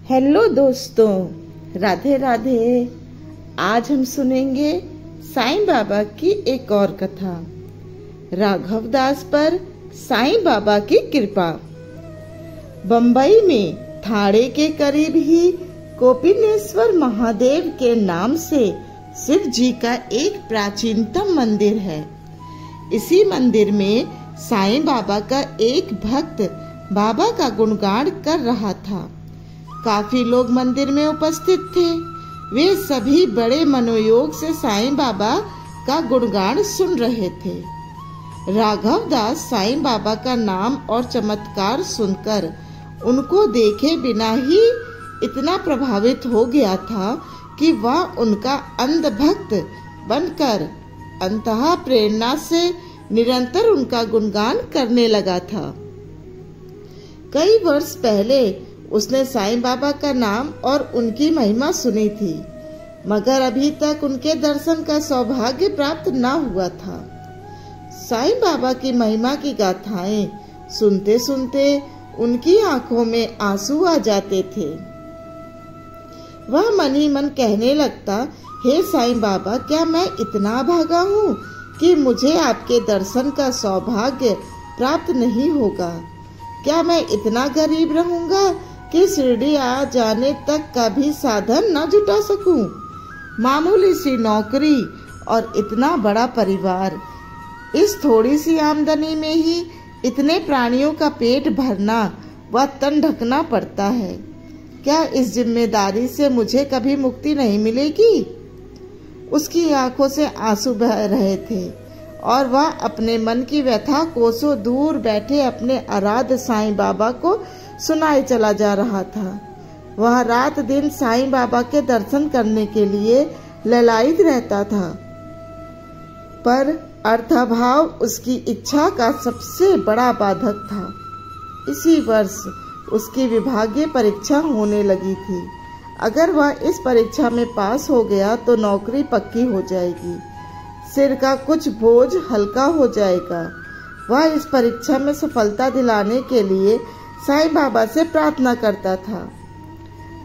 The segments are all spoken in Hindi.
हेलो दोस्तों, राधे राधे। आज हम सुनेंगे साईं बाबा की एक और कथा, राघव दास पर साईं बाबा की कृपा। बंबई में थाड़े के करीब ही कोपिनेश्वर महादेव के नाम से शिव जी का एक प्राचीनतम मंदिर है। इसी मंदिर में साईं बाबा का एक भक्त बाबा का गुणगान कर रहा था। काफी लोग मंदिर में उपस्थित थे। वे सभी बड़े मनोयोग से साईं बाबा का गुणगान सुन रहे थे। राघव दास साईं बाबा का नाम और चमत्कार सुनकर उनको देखे बिना ही इतना प्रभावित हो गया था कि वह उनका अंध भक्त बनकर अंतः प्रेरणा से निरंतर उनका गुणगान करने लगा था। कई वर्ष पहले उसने साईं बाबा का नाम और उनकी महिमा सुनी थी, मगर अभी तक उनके दर्शन का सौभाग्य प्राप्त न हुआ था। साईं बाबा की महिमा की गाथाएं सुनते सुनते उनकी आंखों में आंसू आ जाते थे। वह मन ही मन कहने लगता, हे साईं बाबा, क्या मैं इतना भागा हूँ कि मुझे आपके दर्शन का सौभाग्य प्राप्त नहीं होगा? क्या मैं इतना गरीब रहूंगा कि शिरडी आ जाने तक का भी साधन न जुटा सकूं? मामूली सी नौकरी और इतना बड़ा परिवार, इस थोड़ी सी आमदनी में ही इतने प्राणियों का पेट भरना व तन ढकना पड़ता है। क्या इस जिम्मेदारी से मुझे कभी मुक्ति नहीं मिलेगी? उसकी आंखों से आंसू बह रहे थे और वह अपने मन की व्यथा कोसों दूर बैठे अपने आराध्य साईं बाबा को सुनाए चला जा रहा था। वह रात दिन साईं बाबा के दर्शन करने के लिए ललायित रहता था, पर अर्थाभाव उसकी इच्छा का सबसे बड़ा बाधक था। इसी वर्ष उसकी विभागीय परीक्षा होने लगी थी। अगर वह इस परीक्षा में पास हो गया तो नौकरी पक्की हो जाएगी, सिर का कुछ बोझ हल्का हो जाएगा। वह इस परीक्षा में सफलता दिलाने के लिए साईं बाबा से प्रार्थना करता था।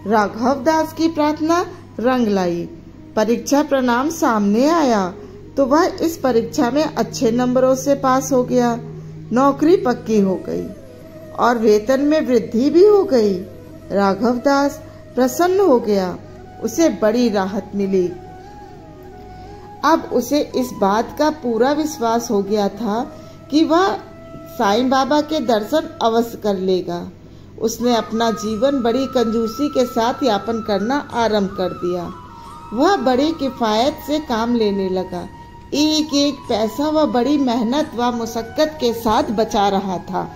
राघव दास की प्रार्थना रंग लाई। परीक्षा परिणाम सामने आया तो वह इस परीक्षा में अच्छे नंबरों से पास हो गया। नौकरी पक्की हो गई और वेतन में वृद्धि भी हो गई। राघव दास प्रसन्न हो गया, उसे बड़ी राहत मिली। अब उसे इस बात का पूरा विश्वास हो गया था कि वह साईं बाबा के दर्शन अवश्य कर लेगा। उसने अपना जीवन बड़ी कंजूसी के साथ यापन करना आरंभ कर दिया। वह बड़ी किफायत से काम लेने लगा। एक एक पैसा वह बड़ी मेहनत व मुशक्कत के साथ बचा रहा था।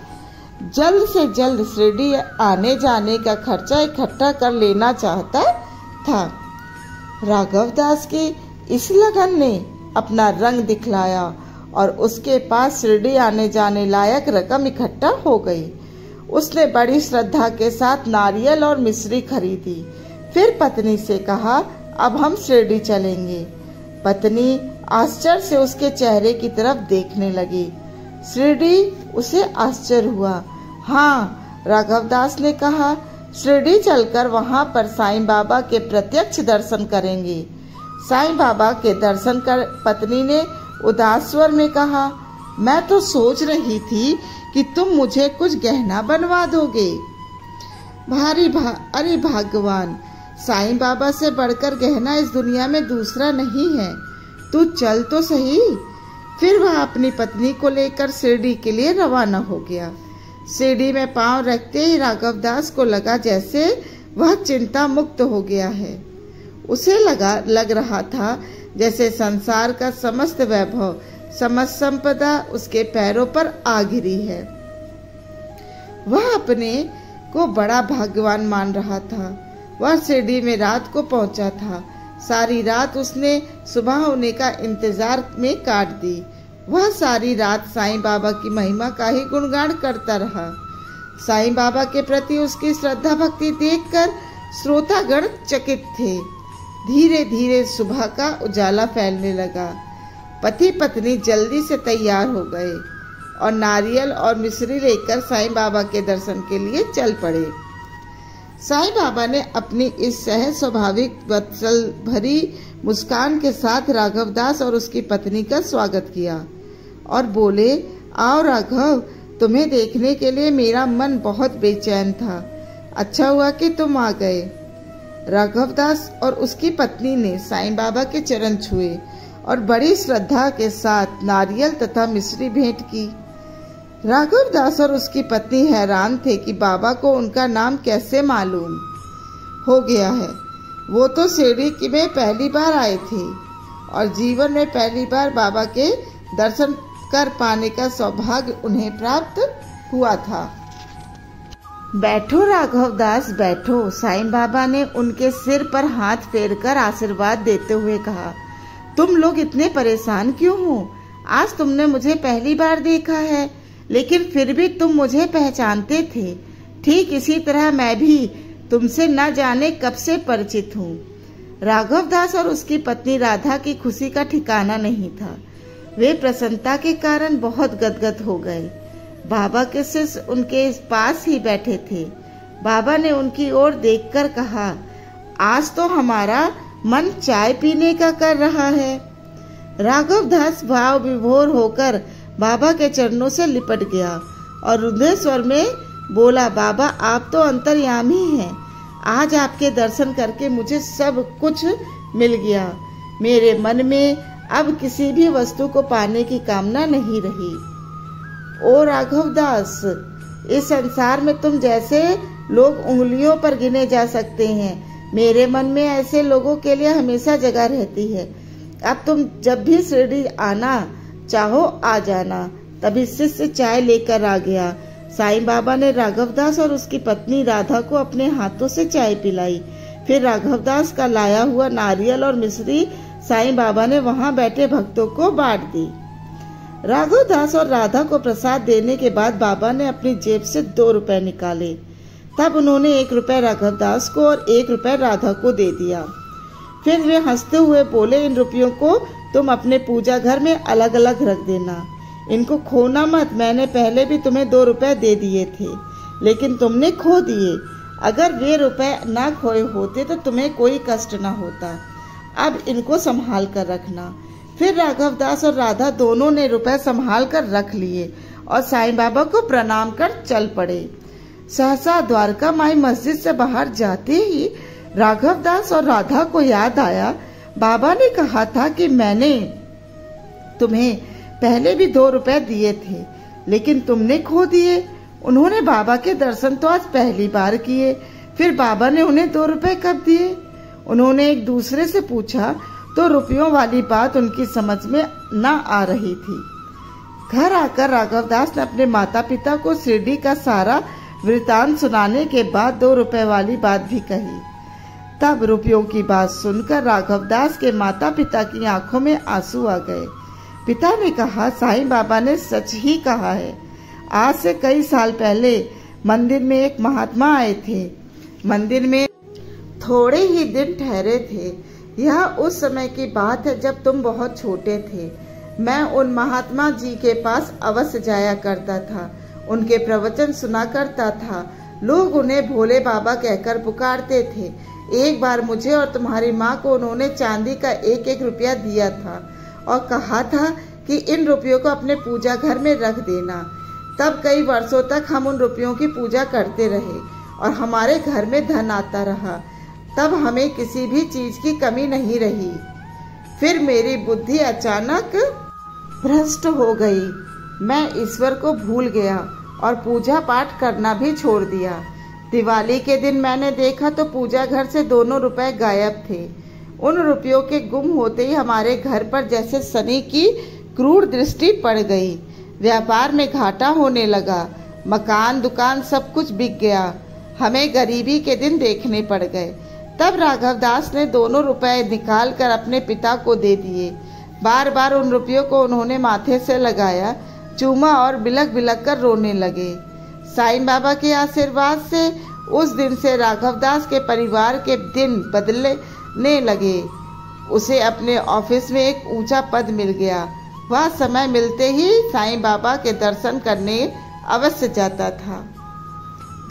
जल्द से जल्द शिरडी आने जाने का खर्चा इकट्ठा कर लेना चाहता था। राघव दास की इस लगन ने अपना रंग दिखलाया और उसके पास शिरडी आने जाने लायक रकम इकट्ठा हो गई। उसने बड़ी श्रद्धा के साथ नारियल और मिश्री खरीदी। फिर पत्नी से कहा, अब हम शिरडी चलेंगे। पत्नी आश्चर्य से उसके चेहरे की तरफ देखने लगी। शिरडी? उसे आश्चर्य हुआ। हाँ, राघव दास ने कहा, शिरडी चलकर वहाँ पर साईं बाबा के प्रत्यक्ष दर्शन करेंगे। साईं बाबा के दर्शन कर पत्नी ने उदास स्वर में कहा, मैं तो सोच रही थी कि तुम मुझे कुछ गहना बनवा दोगे। अरे भगवान, साईं बाबा से बढ़कर गहना इस दुनिया में दूसरा नहीं है। तू चल तो सही। फिर वह अपनी पत्नी को लेकर शिरडी के लिए रवाना हो गया। शिरडी में पांव रखते ही राघव दास को लगा जैसे वह चिंता मुक्त हो गया है। उसे लग रहा था जैसे संसार का समस्त वैभव, समस्त संपदा उसके पैरों पर आ गिरी है। वह अपने को बड़ा भाग्यवान मान रहा था। वह शिरडी में रात को पहुंचा था। सारी रात उसने सुबह होने का इंतजार में काट दी। वह सारी रात साईं बाबा की महिमा का ही गुणगान करता रहा। साईं बाबा के प्रति उसकी श्रद्धा भक्ति देखकर श्रोतागण चकित थे। धीरे धीरे सुबह का उजाला फैलने लगा। पति पत्नी जल्दी से तैयार हो गए और नारियल और मिश्री लेकर साईं बाबा के दर्शन के लिए चल पड़े। साईं बाबा ने अपनी इस सहज स्वाभाविक वत्सल भरी मुस्कान के साथ राघवदास और उसकी पत्नी का स्वागत किया और बोले, आओ राघव, तुम्हें देखने के लिए मेरा मन बहुत बेचैन था। अच्छा हुआ कि तुम आ गए। राघवदास और उसकी पत्नी ने साईं बाबा के चरण छुए और बड़ी श्रद्धा के साथ नारियल तथा मिश्री भेंट की। राघवदास और उसकी पत्नी हैरान थे कि बाबा को उनका नाम कैसे मालूम हो गया है। वो तो शिरडी में पहली बार आए थे और जीवन में पहली बार बाबा के दर्शन कर पाने का सौभाग्य उन्हें प्राप्त हुआ था। बैठो राघवदास, बैठो। साईं बाबा ने उनके सिर पर हाथ फेरकर आशीर्वाद देते हुए कहा, तुम लोग इतने परेशान क्यों हो? आज तुमने मुझे पहली बार देखा है, लेकिन फिर भी तुम मुझे पहचानते थे। ठीक इसी तरह मैं भी तुमसे न जाने कब से परिचित हूँ। राघवदास और उसकी पत्नी राधा की खुशी का ठिकाना नहीं था। वे प्रसन्नता के कारण बहुत गदगद हो गए। बाबा के शिष्य उनके पास ही बैठे थे। बाबा ने उनकी ओर देखकर कहा, आज तो हमारा मन चाय पीने का कर रहा है। राघवदास भाव विभोर होकर बाबा के चरणों से लिपट गया और रुंधे स्वर में बोला, बाबा आप तो अंतर्यामी हैं। आज आपके दर्शन करके मुझे सब कुछ मिल गया। मेरे मन में अब किसी भी वस्तु को पाने की कामना नहीं रही। ओ राघवदास, इस संसार में तुम जैसे लोग उंगलियों पर गिने जा सकते हैं। मेरे मन में ऐसे लोगों के लिए हमेशा जगह रहती है। अब तुम जब भी शिरडी आना चाहो आ जाना। तभी शिष्य चाय लेकर आ गया। साईं बाबा ने राघवदास और उसकी पत्नी राधा को अपने हाथों से चाय पिलाई। फिर राघवदास का लाया हुआ नारियल और मिश्री साईं बाबा ने वहां बैठे भक्तों को बांट दी। राघवदास और राधा को प्रसाद देने के बाद बाबा ने अपनी जेब से 2 रुपए निकाले। तब उन्होंने 1 रुपया राघवदास को और 1 रुपया राधा को दे दिया। फिर वे हंसते हुए बोले, इन रुपयों को तुम अपने पूजा घर में अलग अलग रख देना। इनको खोना मत। मैंने पहले भी तुम्हें 2 रुपए दे दिए थे, लेकिन तुमने खो दिए। अगर वे रुपए ना खोए होते तो तुम्हें कोई कष्ट ना होता। अब इनको संभाल कर रखना। फिर राघवदास और राधा दोनों ने रुपए संभाल कर रख लिए और साईं बाबा को प्रणाम कर चल पड़े। सहसा द्वारका माई मस्जिद से बाहर जाते ही राघवदास और राधा को याद आया, बाबा ने कहा था कि मैंने तुम्हें पहले भी 2 रुपए दिए थे, लेकिन तुमने खो दिए। उन्होंने बाबा के दर्शन तो आज पहली बार किए, फिर बाबा ने उन्हें 2 रुपए कब दिए? उन्होंने एक दूसरे से पूछा तो रुपयों वाली बात उनकी समझ में न आ रही थी। घर आकर राघवदास ने अपने माता पिता को शिरडी का सारा वृतांत सुनाने के बाद 2 रुपए वाली बात भी कही। तब रुपयों की बात सुनकर राघवदास के माता पिता की आंखों में आंसू आ गए। पिता ने कहा, साईं बाबा ने सच ही कहा है। आज से कई साल पहले मंदिर में एक महात्मा आए थे। मंदिर में थोड़े ही दिन ठहरे थे। यह उस समय की बात है जब तुम बहुत छोटे थे। मैं उन महात्मा जी के पास अवश्य जाया करता था, उनके प्रवचन सुना करता था। लोग उन्हें भोले बाबा कहकर पुकारते थे। एक बार मुझे और तुम्हारी माँ को उन्होंने चांदी का 1-1 रुपया दिया था और कहा था कि इन रुपयों को अपने पूजा घर में रख देना। तब कई वर्षों तक हम उन रुपयों की पूजा करते रहे और हमारे घर में धन आता रहा। तब हमें किसी भी चीज की कमी नहीं रही। फिर मेरी बुद्धि अचानक भ्रष्ट हो गई। मैं ईश्वर को भूल गया और पूजा पाठ करना भी छोड़ दिया। दिवाली के दिन मैंने देखा तो पूजा घर से 2 रुपए गायब थे। उन रुपयों के गुम होते ही हमारे घर पर जैसे शनि की क्रूर दृष्टि पड़ गई। व्यापार में घाटा होने लगा। मकान दुकान सब कुछ बिक गया। हमें गरीबी के दिन देखने पड़ गए। तब राघवदास ने 2 रुपए निकाल कर अपने पिता को दे दिए। बार बार उन रुपयों को उन्होंने माथे से लगाया, चूमा और बिलक बिलक कर रोने लगे। साईं बाबा के आशीर्वाद से उस दिन से राघवदास के परिवार के दिन बदलने लगे। उसे अपने ऑफिस में एक ऊंचा पद मिल गया। वह समय मिलते ही साईं बाबा के दर्शन करने अवश्य जाता था।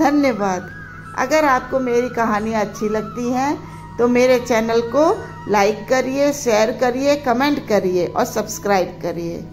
धन्यवाद। अगर आपको मेरी कहानियाँ अच्छी लगती हैं तो मेरे चैनल को लाइक करिए, शेयर करिए, कमेंट करिए और सब्सक्राइब करिए।